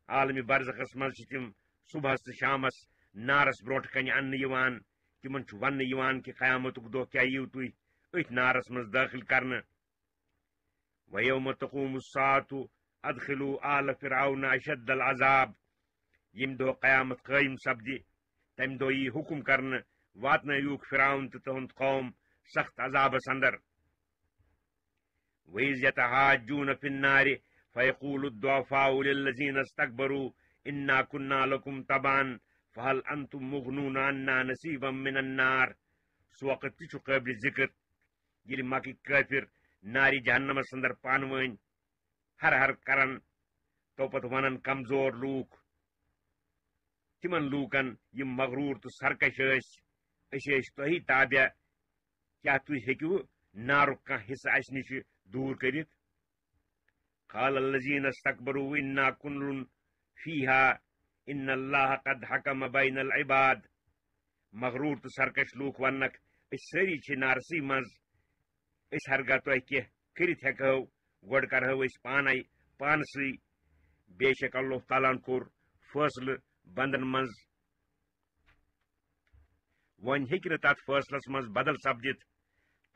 S1: عالمِ برزخس منٛز چھِ تِم صبحس تہٕ شامس نارس برونٛٹھ کنہِ اننہٕ یِوان تِمن چھُ وننہٕ یِوان کہ قیامتُک دۄہ کیٛاہ یِیِو تُہۍ أتھۍ نارس منٛز دٲخل کرنہٕ ویوم تقوم الساعة ادخلوا آل فرعون اشد العذاب ییٚمہِ دۄہ قیامت قٲیِم سپدِ تمہِ دۄہ یی حُکم کرنہٕ واتنٲیوُکھ فرعون تہٕ تُہُنٛد قوم سخت عذابس اندر وإذ يتحاجون في النار فيقول الضعفاء للذين استكبروا إنا كنا لكم تبعا فہل انتم مغنون عنا نصیبا من النار سُہ وقت تہِ چھُ قٲبلِ ذکر ییٚلہِ مکہٕ کٲفر نارِ جہنمس اندر پانہٕ ؤنۍ ہر ہر کرن تو پتہٕ ونن کمزور لوٗکھ تِمن لوٗکن یِم مغروٗر تہٕ سرکش ٲسۍ تۄہی تابع کیٛاہ تُہۍ ہیٚکِوٕ نارُک کانٛہہ حصہٕ اسہِ نِش دوٗر کٔرِتھ قال الذين استكبروا انا كل فيها ان الله قد حكم بين العباد مغروٗر تہٕ سرکش لوٗکھ وننکھ أسۍ سٲری چھِ نارسٕے منٛز أسۍ ہرگاہ تۄہہِ کینٛہہ کٔرِتھ ہٮ۪کہو گۄڈٕ کرہو أسۍ پانے پانسٕے بے شک اللہ تعالیٰ کوٚر فٲصلہٕ بندن منٛز وۄنۍ ہیٚکہِ نہٕ تتھ فٲصلس منٛز بدل سپدِتھ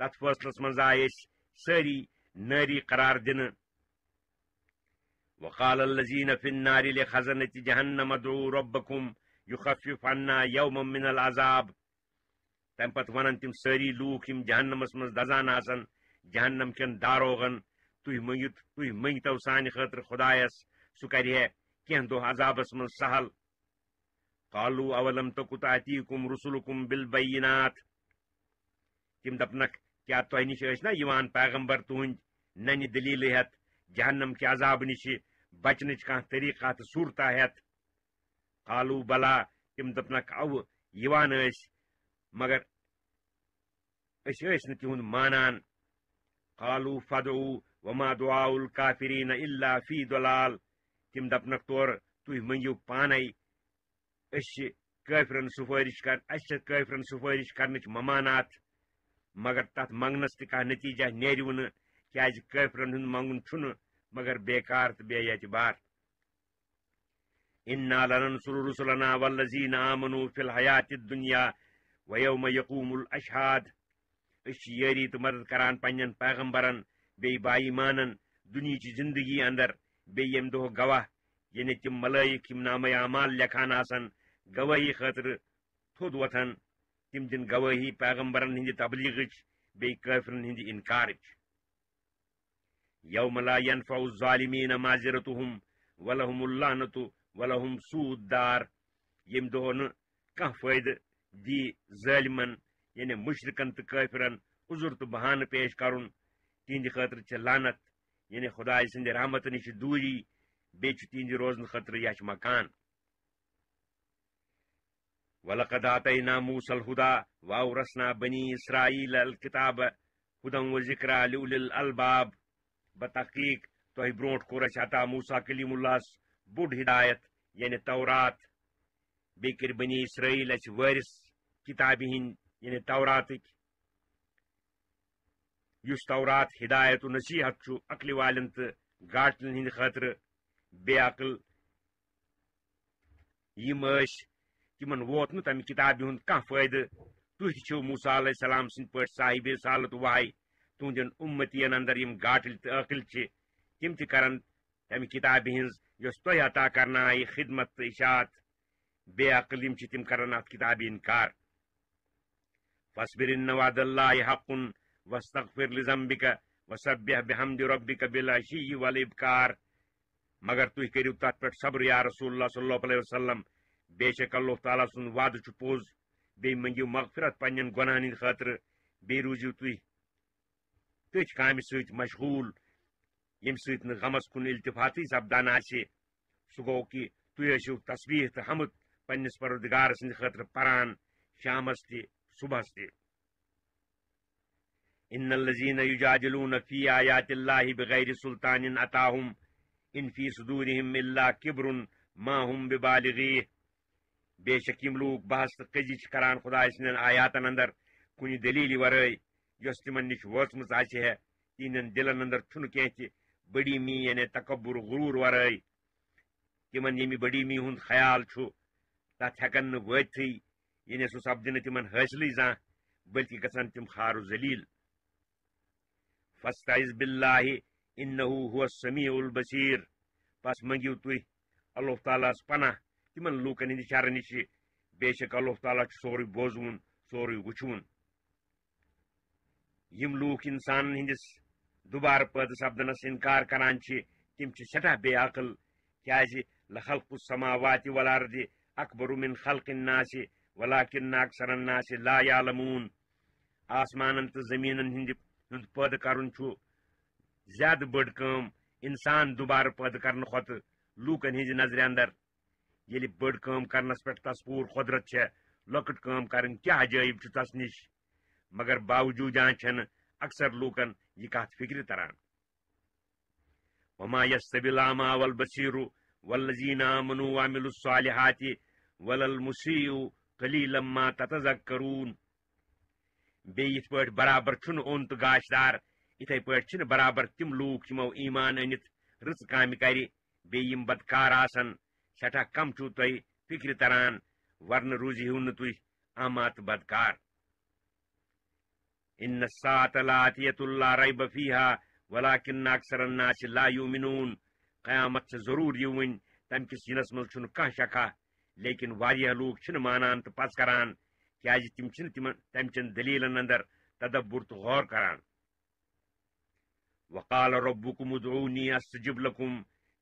S1: تتھ فٲصلس منٛز آیہِ أسۍ سٲری نٲری قرار دِنہٕ وقال الذين في النار لخزنة جهنم ادعوا ربكم يخفف عنا يوما من العذاب تمہِ پتہٕ ونن تِم سٲری لوٗکھ یِم جہنمس منٛز دزان آسن جہنم کٮ۪ن داروغن تُہۍ مٔنگتو سانہِ خٲطرٕ خۄدایس سُہ کرِ ہے کینٛہہ دۄہ عذابس منٛز سہل قالوا اولم تکُ تأتیکم رسلکم بالبینات تِم دپنکھ کیٛاہ تۄہہِ نِش ٲسۍ نا یِوان پیغمبر تُہنٛدۍ ننہِ دلیٖلہٕ ہٮ۪تھ جہنم کہِ عذاب نِش بچنٕچ کانٛہہ طریٖقہ تہٕ صوٗرتا ہٮ۪تھ قالوا بلا تِم دپنکھ اوٕ یِوان ٲسۍ مگر أسۍ ٲسۍ نہٕ تِہُنٛد مانان قالوا فدعوا وما دعاء الكافرين الا في ضلال تِم دپنکھ تورٕ تُہۍ مٔنگِو پانے أسۍ چھِ کٲفرن سُفٲرِش کرنٕچ ممانات مگر تتھ منگنس تہِ کانٛہہ نتیٖجہ نیرِوٕ نہٕ کیٛازِ کٲفرن ہُنٛد منگُن چھُنہٕ مگر بیکار تہٕ بے اعتبار انا لننصر رسلنا والذین آمنوا فی الحیات الدنیا ویوم یقوم الاشہاد أسۍ چھِ یٲری تہٕ مدد کران پننٮ۪ن پیغمبرن بیٚیہِ بایٖمانن دُنہِچہِ زندگی اندر بیٚیہِ ییٚمہِ دۄہ گواہ یعنی تِم ملٲیِک یِم نامے اعمال لیکھان آسن گوٲہی خٲطرٕ تھوٚد وۄتھن تِم دِن گوٲہی پیغمبرن ہٕنٛدِ تبلیغٕچ بیٚیہِ کٲفرن ہٕنٛدِ انکارٕچ یوم لا ينفع الظالمین معذرتهم ولہم اللعنۃ ولہم سوء الدار ییٚمہِ دۄہ نہٕ کانٛہہ فٲیدٕ دی ظٲلمن یعنی مشرکن تہٕ کٲفرن عذر تہٕ بہانہٕ پیش کرُن تِہنٛدِ خٲطرٕ چھِ لعنت یعنی خۄداے سٕنٛدِ رحمتہٕ نِش دوٗری بیٚیہِ چھُ تِہنٛدِ روزنہٕ خٲطرٕ یچھ مکان ولقد آتینا موسى الهدى واورثنا بني اسرائیل الکتاب هدى وذکرى لأولی الالباب بتحقیق تۄہہِ برونٛٹھ کوٚر اَسہِ عطا موسیٰ کلیم اللہس بوٚڑ ہدایت یعنی تورات بیٚیہِ کٔرۍ بنی اسرائیل اَسہِ وٲرث کتابہِ ہٕنٛدۍ یعنی توراتٕکۍ یُس تورات ہدایت و نصیحت چھُ عقلہِ والٮ۪ن تہٕ گاٹلن ہٕنٛدِ خٲطرٕ بے عقل یِم ٲسۍ تِمن ووت نہٕ تمہِ کتابہِ ہُنٛد کانٛہہ فٲیدٕ تُہۍ تہِ چھِو موسیٰ علیہ السلام سٕنٛدۍ پٲٹھۍ صاحبِ رسالت وحی تُہنٛدٮ۪ن اُمتین اندر یِم گاٹٕلۍ تہٕ عٲقل چھِ تِم تہِ کرن تمہِ کتابہِ ہٕنٛز یۄس تۄہہِ عطا کرنہٕ آیہِ خدمت تہٕ اشاعت بے عقل یِم چھِ تِم کرن اتھ کتابہِ انکار فاصبر ان وعد اللہ حق واستغفر لذنبک وسبح بحمد ربک بالعشی والابکار مگر تُہۍ کٔرِو تتھ پٮ۪ٹھ صبر یا رسول اللہ صلی اللہ علیہ وسلم بے شک اللہ تعالیٰ سُنٛد وعدٕ چھُ پوٚز بیٚیہِ مٔنگِو مغفرت پننٮ۪ن گۄناہن ہٕنٛدِ خٲطرٕ بیٚیہِ روٗزِو تُہۍ تٔتھۍ کامہِ سۭتۍ مشغوٗل ییٚمہِ سۭتۍ نہٕ غمس کُن التفاتی سپدان آسہِ سُہ گوٚو کہِ تُہۍ ٲسِو تسبیح تہٕ حمد پننِس پروردگار سٕنٛدِ خٲطرٕ پران شامس تہِ صبحس تہِ ان الذین یجادلون فی آیات اللہ بغیر سلطان اتاہم ان فی صدورہم الا کبر ما ہم ببالغیہ بے شک یِم لوٗکھ بحث تہٕ کٔزی چھِ کران خۄداے سٕنٛدٮ۪ن آیاتن اندر کُنہِ دلیٖلہِ ورٲے یۄس تِمن نِش وٲژمٕژ آسہِ ہے تِہنٛدٮ۪ن دلن اندر چھُنہٕ کینٛہہ تہِ بڑیٖمی یعنی تکبر غروٗر ورٲے تِمن ییٚمہِ بڑیٖمی ہُنٛد خیال چھُ تتھ ہٮ۪کن نہٕ وٲتتھٕے یعنی سُہ سپدِ نہٕ تِمن حٲصلٕے زانٛہہ بٔلکہِ گژھن تِم خار و ذلیٖل فاستعذ باللہ انہ هو السمیع البصیر پس منگِو تُہۍ اللہ تعالیٰ ہس پناہ تِمن لوٗکن ہٕنٛدِ شرٕ نِش بے شک اللہ تعالیٰ چھُ سورُے بوزوُن سورُے وٕچھوُن یِم لوٗکھ انسانن ہٕنٛدِس دُبارٕ پٲدٕ سپدنس انکار کران چھِ تِم چھِ سٮ۪ٹھاہ بے عقل کیٛازِ لخلق السماوات والارض اکبر من خلق الناس ولکن اکثر الناس لا یعلمون آسمانن تو زمینن ہند پید کرن چھُ زیادہ بڑ کٲم انسان دوبارہ پید کرنے کھۄتہٕ لوٗکن ہٕنٛزِ نظرِ اندر ییٚلہِ بٔڑ کٲم کرنس پٮ۪ٹھ تس پوٗرٕ قۄدرت چھےٚ لۄکٕٹ کٲم کرٕنۍ کیٛاہ عجٲیب چھُ تس نِش مگر باوجوٗدان چھنہٕ اکثر لوٗکن یہِ کتھ فکرِ تران وما يستوي الأعمى والبصير والذين آمنوا وعملوا الصالحات ولا المسيء قليلا ما تتذكرون بیٚیہِ یِتھ پٲٹھۍ برابر چھُنہٕ اوٚن تہٕ گاشدار یِتھے پٲٹھۍ چھِنہٕ برابر تِم لوٗکھ یِمو ایمان أنِتھ رٕژ کامہِ کرِ بیٚیہِ یِم بدکار آسن سٮ۪ٹھاہ کم چھُو تۄہہِ فکرِ تران ورنہٕ روٗزِہِو نہٕ تُہۍ اما تہٕ بدکار ان الساعة لآتية لا ريب فيها ولكن اکثر الناس لا يؤمنون قیامت چھِ ضروٗر یِوٕنۍ تمہِ کِس یِنس منٛز چھُنہٕ کانٛہہ شکھا لیکن واریاہ لوٗکھ چھِنہٕ مانان تہٕ پژ کران کیٛازِ تِم چھِنہٕ تمہِ چٮ۪ن دٔلیٖلن اندر تدبر تہٕ غور کران وقال ربكم ادعوني استجب لكم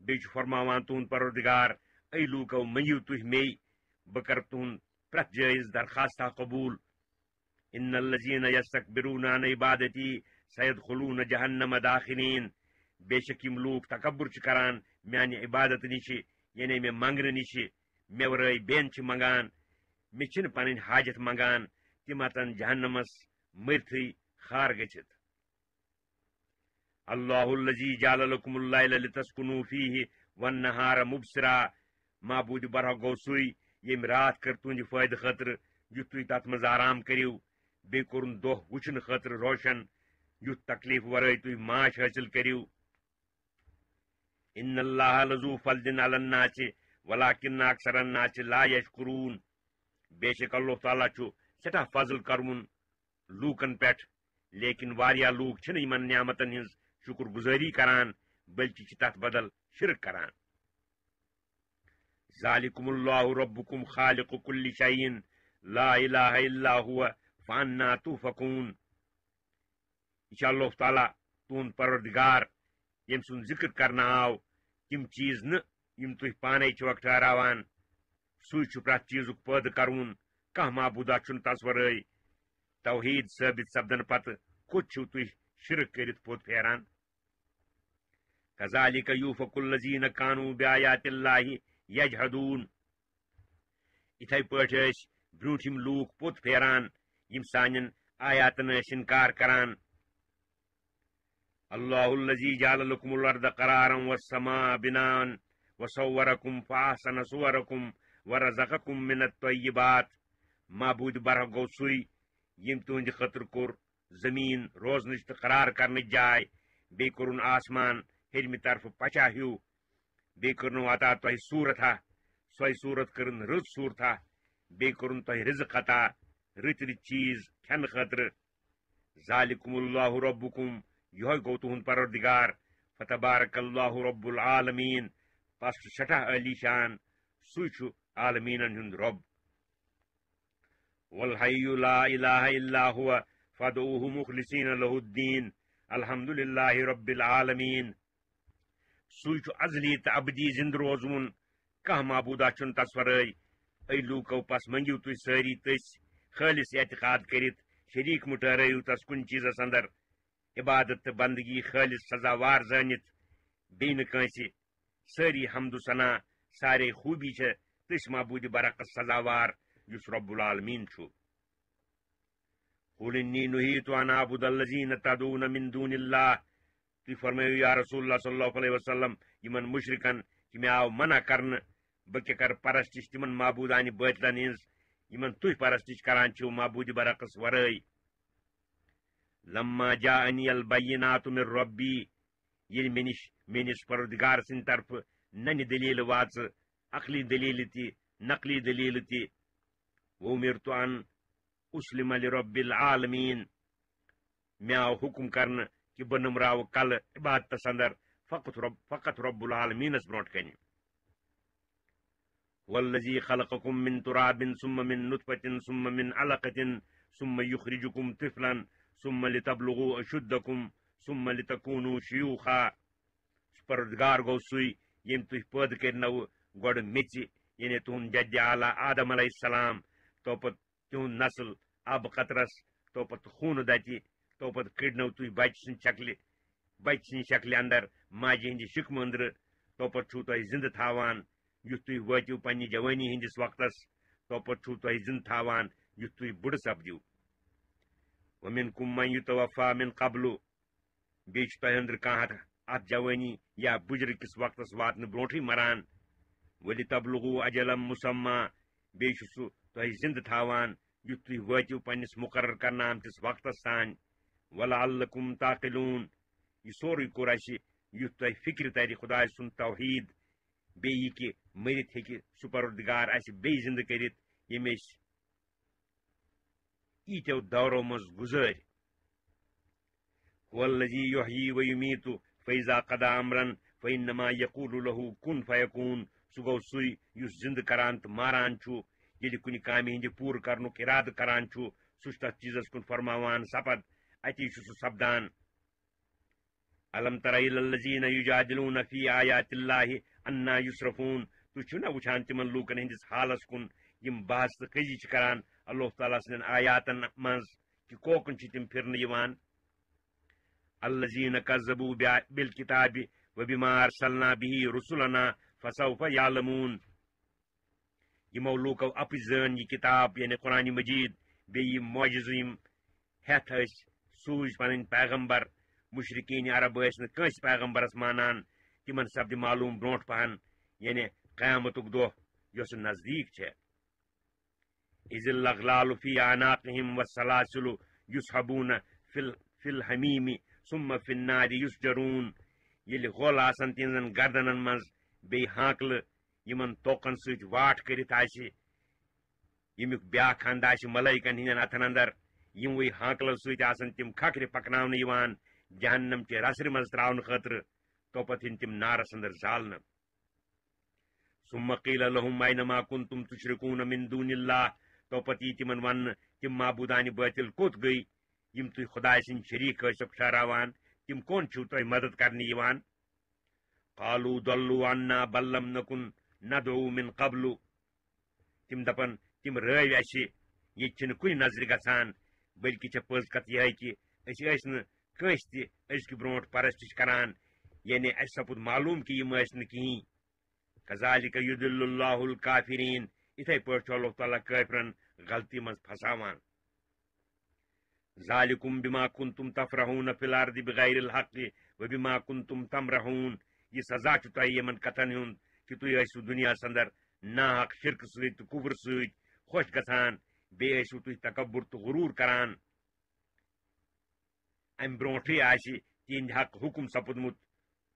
S1: بیٚیہِ چھُ فرماوان تُہُنٛد پروردگار اے لوٗکو منگِو تُہۍ مے بہٕ کرٕ تُہُنٛد پرٛٮ۪تھ جٲیز درخواستہ قبوٗل ان الذين يستكبرون عن عبادتي سيدخلون جهنم داخرين بے شک یِم لوٗکھ تکبر چھِ کران میانہِ عبادت نِش یعنی مےٚ منگنہٕ نِش مےٚ ورٲے بیٚن چھِ منگان مےٚ چھِنہٕ پنٕنۍ حاجت منگان تِم ہتن جہنمس مٔرتھٕے خار گٔژھِتھ اللہ الذي جعل لكم الليل لتسكنوا فيه والنهار مبصرا معبوٗدِ برحق گوٚو سُے ییٚمۍ راتھ کٔر تُہنٛدِ فٲیدٕ خٲطرٕ یُتھ تُہۍ تتھ منٛز آرام کٔرِو بیٚیہِ کوٚرُن دۄہ وٕچھنہٕ خٲطرٕ روشن یُتھ تکلیف ورٲے تُہۍ معاش حٲصِل کٔرِو ان اللہ لذو فضل علی الناس ولکن اکثر الناس لا یشکرون بے شک اللہ تعالیٰ چھُ سٮ۪ٹھاہ فضل کرون لوٗکن پٮ۪ٹھ لیکن واریاہ لوٗکھ چھِنہٕ یِمن نعمتن ہٕنٛز شُکر گُزٲری کران بلکہِ چھِ تتھ بدل شرک کران ذالکم اللہ ربکم خالق کل شیء لا الہ الا هو فانا توفکون یہ چھُ اللہ تعالیٰ تُہُنٛد پروردگار ییٚمہِ سُنٛد ذکر کرنہٕ آو تِم چیٖز نہٕ یِم تُہۍ پانے چھِوکھ ٹھہراوان سُے چھُ پرٛٮ۪تھ چیٖزُک پٲدٕ کرون کانٛہہ معبوٗدا چھُنہٕ تس ورٲے توحیٖد ثٲبت سپدنہٕ پتہٕ کوٚت چھِو تُہۍ شرک کٔرِتھ پوٚت پھیران کذالک یوفک الذین کانوا بآیات اللہ یجحدون یِتھے پٲٹھۍ ٲسۍ برٛوٗنٛٹھِم لوٗکھ پوٚت پھیران یِم سانٮ۪ن آیاتن ٲسۍ انکار کران اللہ الذی جعل لكم الارض قرارا والسماء بناء وصوركم فاحسن صوركم ورزقكم من الطیبات معبوٗدِ برحق گوٚو سُے ییٚمۍ تُہنٛدِ خٲطرٕ کوٚر زمیٖن روزنٕچ تہٕ قرار کرنٕچ جاے بیٚیہِ کوٚرُن آسمان ہیٚرمہِ طرفہٕ پچا ہیوٗ بیٚیہِ کٔرنو عطا تۄہہِ صوٗرتھا سۄے صوٗرت کٔرٕن رٕژ صوٗرتھا بیٚیہِ کوٚرُن تۄہہِ رزق عطا رٕتۍ رٕتۍ چیٖز کھٮ۪نہٕ خٲطرٕ ذالکم اللہ ربکم یِہوے گوٚو تُہُنٛد پروردگار فتبارک اللہ رب العالمیٖن پس چھُ سٮ۪ٹھاہ عٲلی شان سُے چھُ عالمیٖنن ہُنٛد رۄب والحی لا الہ الا هو فادعوه مخلصین له الدین الحمد للہ رب العالمین سُے چھُ ازلی تہٕ ابدی زندٕ روزوُن کانٛہہ معبوٗدا چھُنہٕ تس ورٲے اے لوٗکو پس منگِو تُہۍ سٲری تٔسۍ خٲلص اعتقاد کٔرِتھ شریٖک مہٕ ٹھہرٲیِو تس کُنہِ چیٖزس اندر عبادت تہٕ بندگی خٲلص سزاوار زٲنِتھ بیٚیہِ نہٕ کٲنٛسہِ سٲری حمد و ثنا سارے خوٗبی چھےٚ تٔسۍ معبوٗدِ برعکس سزاوار یُس رب العالمیٖن چھُ قل انی نہیٖتُ ان اعبد الذین تدعون من دون اللہ تُہۍ فرمٲیِو یا رسول اللہ صلی اللہ علیہ وسلم یِمن مشرکن کہِ مےٚ آو منع کرنہٕ بہٕ کیٛاہ کرٕ پرستش تِمن معبوٗدانہِ بٲطلن ہٕنٛز یِمن تُہۍ پرستش کران چھِو معبوٗدِ برعکس ورٲے لما جاءنی البینات من ربی ییٚلہِ مےٚ نِش میٲنِس پروردگار سٕنٛدِ طرفہٕ ننہِ دٔلیٖلہٕ واژٕ عقلی دٔلیٖلہٕ تہِ نقلی دٔلیٖلہٕ تہِ وُمِرتُ ان اسلم لرب العالمیٖن مےٚ آو حُکم کرنہٕ کہِ بہٕ نُمراوٕ کلہٕ عبادتس اندر فقط رب العالمیٖنس برونٛٹھ کنہِ والذی خلقکم من تراب ثم من نطفة ثم من علقة ثم یخرجکم طفلا ثم لتبلغوا اشدکم ثم لتکونوا شیوخا پروردگار گوٚو سُے ییٚمۍ تُہۍ پٲدٕ کٔرنو گۄڈٕ میژِ یعنی تہد جد اعلیٰ آدم علیہ السلام تو پت تہد نسل اب قطرس تو پت خون دتہ تو پت کڑنو تھی بچہ سن شکل اندر ماجہ ہند شکم اندر تو پت چھو تہ زندہ تھاوان یُتھ تھی وٲتِو پننہِ جوانی ہندس وقتس تو پت چھو تہ زندہ تھاوان یُتھ تھی بُڑٕ سپدِو ومنکم من یتوفا من قبل بیٚیہِ چھُ تۄہہِ أنٛدرٕ کانٛہہ اتھ جوانی یا بُجرٕ کِس وقتس واتنہٕ برونٹھٕے مران ولتبلغوا اجلا مسمى بیٚیہِ چھُ سُہ تۄہہِ زندٕ تھاوان یُتھ تُہۍ وٲتِو پننس مقرر کرنہٕ آمتِس وقتس تانۍ ولعلکم تعقلون یہ سورُے کوٚر اَسہِ یُتھ تۄہہِ فکر ترِ خۄداے سُنٛد توحیٖد بیٚیہِ یہِ کہِ مٔرِتھ ہیٚکہِ سُہ پروردگار اَسہِ بیٚیہِ زندٕ کٔرِتھ ییٚمۍ أسۍ ییٖتیو دورو منٛز گُزٲرۍ هو الذي يحيي ويميت فإذا قضى أمرا فإنما يقول له كن فيكون سُہ گوٚو سُے یُس زندٕ کران تہٕ ماران چھُ ییٚلہِ کُنہِ کامہِ ہٕنٛدِ پوٗرٕ کرنُک اِرادٕ کران چھُ سُہ چھُ تتھ چیٖزس کُن فرماوان سپد اتی چھُ سُہ سپدان الم تر إلى الذين يجادلون في آيات الله أنا يصرفون تُہۍ چھِو نا وٕچھان تِمن لوٗکن ہٕنٛدِس حالس کُن یِم بحث تہٕ کٔزی چھِ کران اللہ تعالیٰ سٕنٛدٮ۪ن آیاتن منٛز کہِ کوکُن چھِ تِم پھِرنہٕ یِوان الذين كذبوا بالكتاب وبما أرسلنا به رسلنا فسوف يعلمون یِمو لوٗکو اپٕز زٲنۍ یہِ کِتاب یعنی قرآنِ مجیٖد بیٚیہِ یِم معجزٕ یِم ہٮ۪تھ ٲسۍ سوٗزۍ پنٕنۍ پیغمبر مشرقین عرب ٲسۍ نہٕ کٲنٛسہِ پیغمبرس مانان تِمن سپدِ معلوٗم برونٹھ پہن یعنی قیامتُک دۄہ یۄس نزدیٖک چھےٚ إذ الأغلال في أعناقهم والسلاسل يسحبون في الحميم ثم في النار يسجرون ییٚلہِ غۄل آسن تِہنٛزن گردنن منٛز بیٚیہِ ہانکلہٕ یِمن توکن سۭتۍ واٹھ کٔرِتھ آسہِ ییٚمیُک بیاکھ خانٛد آسہِ ملٲیکن ہٕنٛدٮ۪ن اتھن اندر یِموٕے ہانکلو سۭتۍ آسن تِم کھکھرِ پکناونہٕ یِوان جہنم چہِ رسرِ منٛز تراونہٕ خٲطرٕ توپت یِن تِم نارس اندر زالنہٕ ثم قيل لهم أينما كنتم تشركون من دون الله توپت یی تِمن وننہٕ تِم معبوٗدانہِ بٲطِل کوٚت گٔے یِم تُہۍ خۄداے سٕنٛدۍ شریٖک ٲسِکھ ٹھہراوان تِم کون چھِو تۄہہِ مدد کرنہِ یِوان قالوا ضلوا عنا بل لم نكن ندعو من قبل تِم دپن تِم رٲوۍ اَسہِ ییٚتہِ چھِنہٕ کُنہِ نظرِ گژھان بٔلکہِ چھےٚ پٔز کتھ یِہے کہِ أسۍ ٲسۍ نہٕ کٲنٛسہِ تہِ أزکہِ برونٹھ پرستش کران یعنی اَسہِ سپُد معلوٗم کہِ یِم ٲسۍ نہٕ کِہیٖنۍ كذلك يضل الله الكافرين اِتھے پٲٹھۍ چھُ اللہ تعالیٰ کٲفرن غلطی منٛز پھساوان ذالکم بما كنتم تفرحون في الارض بغير الحق وبما كنتم تمرحون یہ سزا چھُ تۄہہِ یِمن کتھن ہُنٛد کہِ تُہۍ ٲسِو دُنیاہس اندر ناحق شرکہٕ سۭتۍ تہٕ کُفر سۭتۍ خۄش گژھان بیٚیہِ ٲسِو تُہۍ تکبر تہٕ غروٗر کران امہِ برونٹھٕے آسہِ تِہنٛدِ حق حُکم سپُدمُت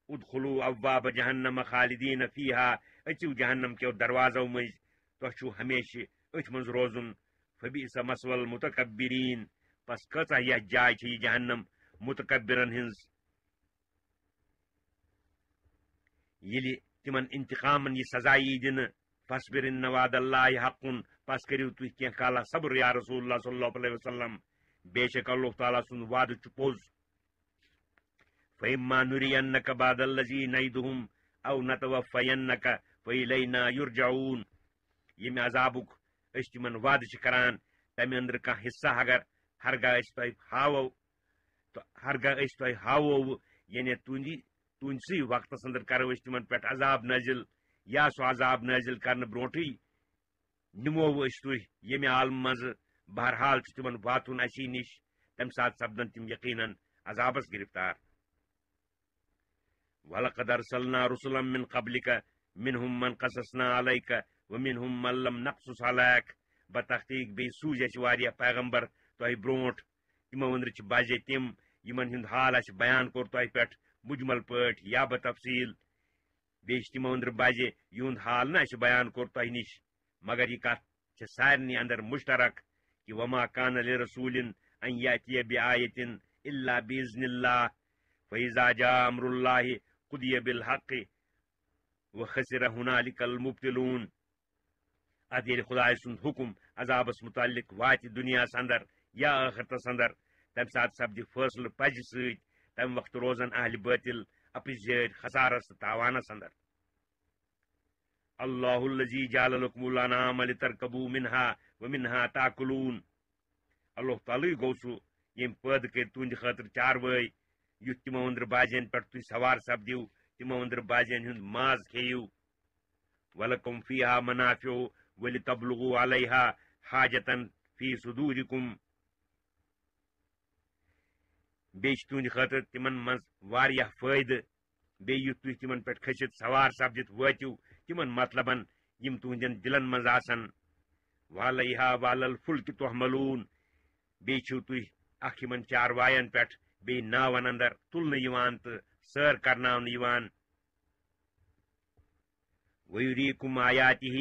S1: ادخلوا ابواب جہنم خالدین فیہا أژِو جہنم کیو دروازو مٔنٛزۍ تۄہہِ چھُو ہمیشہِ أتھۍ منٛز روزُن فبئس مثوى المتکبرین پس کۭژاہ یتھ جاے چھِ یہِ جہنم متکبرن ہٕنٛز ییٚلہِ تِمن انتقامن یہِ سزا یی دِنہٕ فاصبر ان وعد اللہ حق پس کٔرِو تُہۍ کینٛہہ کالا صبر یا رسول اللہ صلی اللہ علیہ وسلم بے شک اللہ تعالیٰ سُنٛد وعدٕ چھُ پوٚز فإما نرينك بعض الذي نعدهم أو نتوفينك فإلينا يرجعون ییٚمہِ عذابُک أسۍ تِمن وعدٕ چھِ کران تمہِ اندرٕ کانٛہہ حصہٕ اگر ہرگاہ أسۍ تۄہہِ ہاوو یعنی تُہنٛدسٕے وقتس اندر کرو أسۍ تِمن پٮ۪ٹھ عذاب نٲزِل یا سُہ عذاب نٲزِل کرنہٕ برونٹھٕے نِمو أسۍ تُہۍ ییٚمہِ عالمہٕ منٛزٕ بہرحال چھُ تِمن واتُن اسی نِش تمہِ ساتہٕ سپدن تِم یقیٖنن عذابس گرفتار ولقد ارسلنا رسلا من قبلك منهم من قصصنا عليك ومنهم من لم نقصص عليك بتحقیق بیٚیہِ سوٗزۍ اَسہِ واریاہ پیغمبر تۄہہِ برونٹھ تِمو أنٛدرٕ چھِ بجے تِم یِمن ہُنٛد حال اَسہِ بیان کوٚر تۄہہِ پٮ۪ٹھ مجمل پٲٹھۍ یا بتفصیٖل بیٚیہِ چھِ تِمو أنٛدرٕ بجے یِہُنٛد حال نہٕ اَسہِ بیان کوٚر تۄہہِ نِش مگر یہِ کتھ چھِ سارنٕے اندر مشترک کہ وما كان لرسول ان يأتي بآية الا بإذن الله فإذا جاء امر الله قضي بالحق وخسر هنالك المبتلون اد ییٚلہِ خۄداے سُنٛد حُکم عذابس متعلق واتہِ دُنیاہس اندر یا ٲخرتس اندر تمہِ ساتہٕ سپدِ فٲصلہٕ پزِ سۭتۍ تمہِ وقتہٕ روزن اہلِ بٲطل اپٕزۍ یٲرۍ خسارس تہٕ تاوانس اندر اللہ الذی جعل لکم الانعام لترکبوا منها ومنها تاکلون اللہ تعالی گو سہ یم پید کر تہند خاطر چاروٲے یُتھ تمو أندر بازین پہ تھی سوار سپدیو تمو أندر بازین ہند ماز کھیو ولکم فیہا منافع ولتبلغوا علیہا حاجتا فی صدورکم بیٚیہِ چھُ تُہنٛدِ خٲطرٕ تِمن منٛز واریاہ فٲیدٕ بیٚیہِ یُتھ تُہۍ تِمن پٮ۪ٹھ کھٔسِتھ سوار سپدِتھ وٲتِو تِمن مطلبن یِم تُہنٛدٮ۪ن دِلن منٛز آسن وعلیہا وعلى الفلک تحملون بیٚیہِ چھِو تُہۍ اکھ یِمن چاروایَن پٮ۪ٹھ بیٚیہِ ناون اندر تُلنہٕ یِوان تہٕ سٲر کرناونہٕ یِوان ویریکم آیاتہ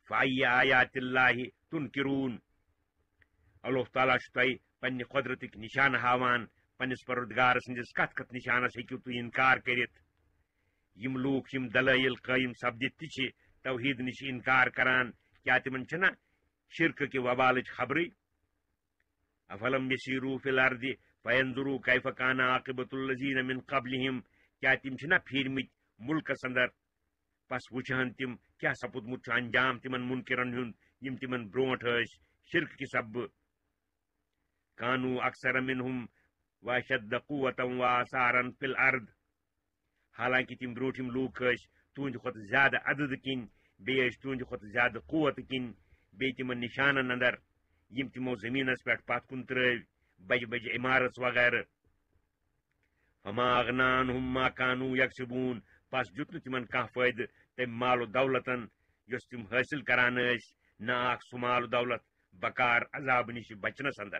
S1: فأی آیات اللہ تنکرون اللہ تعالیٰ چھُ تۄہہِ پننہِ قۄدرتٕکۍ نشانہٕ ہاوان پننس پروردگار سندس کت کت نشانس ہیکو تھی انکار کرت یم لوگ یم دلائل قائم سپدت تہ توحید نش انکار کران کیا تمن چھنا شرک کہ وبالچ خبری افلم یسیروا فی الارض فینظروا کیف کان عاقبۃ الذین من قبلہم کیا تم چھنا پھیرمت ملکس اندر پس وچھان تم کیا سپودمت انجام تمن منکرن ہند یم تمن برونٹ شرک کی سب کانوا اکثر منہم واشد قوتا واثارا فی الارض حالانکہ تم بروٹم لوگ تہند کھت زیادہ عدد کن بیس تہند کھت زیادہ قوت کن بی تمن نشانن اندر یم تمو زمینس پہ پت کن ترو بج بج عمارت وغیرہ فما اغنا عنہم ما کانوا یکسبون پس دیت تمن کھانا فائدہ تم مال و دولتن یس تم حاصل کران نہ آکھ سہ مال و دولت بکار عذاب نش بچنس اندر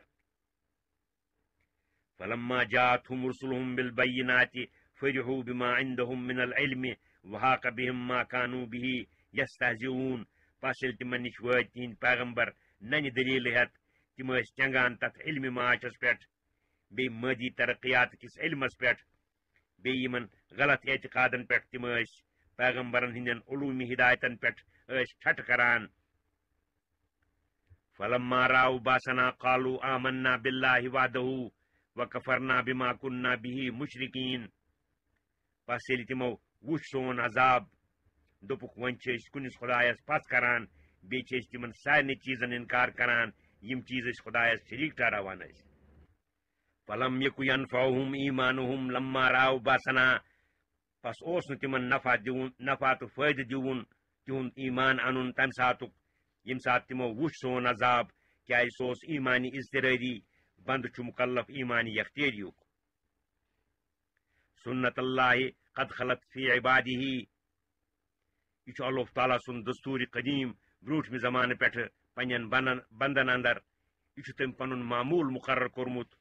S1: فلما جاءتهم رسلهم بالبينات فرحوا بما عندهم من العلم وحاق بهم ما كانوا به يستهزئون پس یل تمن نش وات تہند پیغمبر نن دلیل ہت تم چنگان تت علم معاشس پہ بی مادی ترقیات کس علمس پہ بی یمن غلط اعتقادن پہ تم پیغمبرن ہندین علومی ہدایتن پہ ٹھٹ کران فلما راوا باسنا قالوا آمنا بالله وحده وکفرنا بما كنا به مشرکین پس یل تمو وچ سون عذاب دوپک ون کنس خدایس پت کران بیس تمن سارے چیزن انکار کران یم چیز خدایس شریک ٹھہراوان فلم یک ینفعهم ایمانهم لما راوا باسنا پس اوس تمن نفع تو فائدہ دیون تہند ایمان انن تمہ سات یم سات تمو وچ سون عذاب کیا سوس ایمانی اضطراری بند چھ مکلف ایمانی یختیریک سنت اللہ قد خلت فی عبادہ یہ اللہ تعالیٰ سن دستور قدیم بروٹم زمانہ پہ پنن بندن اندر یہ تم پن معمول مقرر کورمت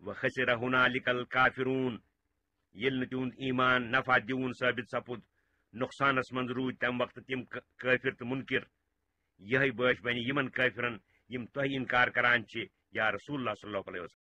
S1: وخسر ہنالک الکافرون یل تہند ایمان نفع دیون ثابت سپد نقصانس من روز تم وقت تم کافر تو منکر یہ باش بنی یمن کافرن یم تہ انکار کران یا رسول اللہ صلی اللہ علیہ وسلم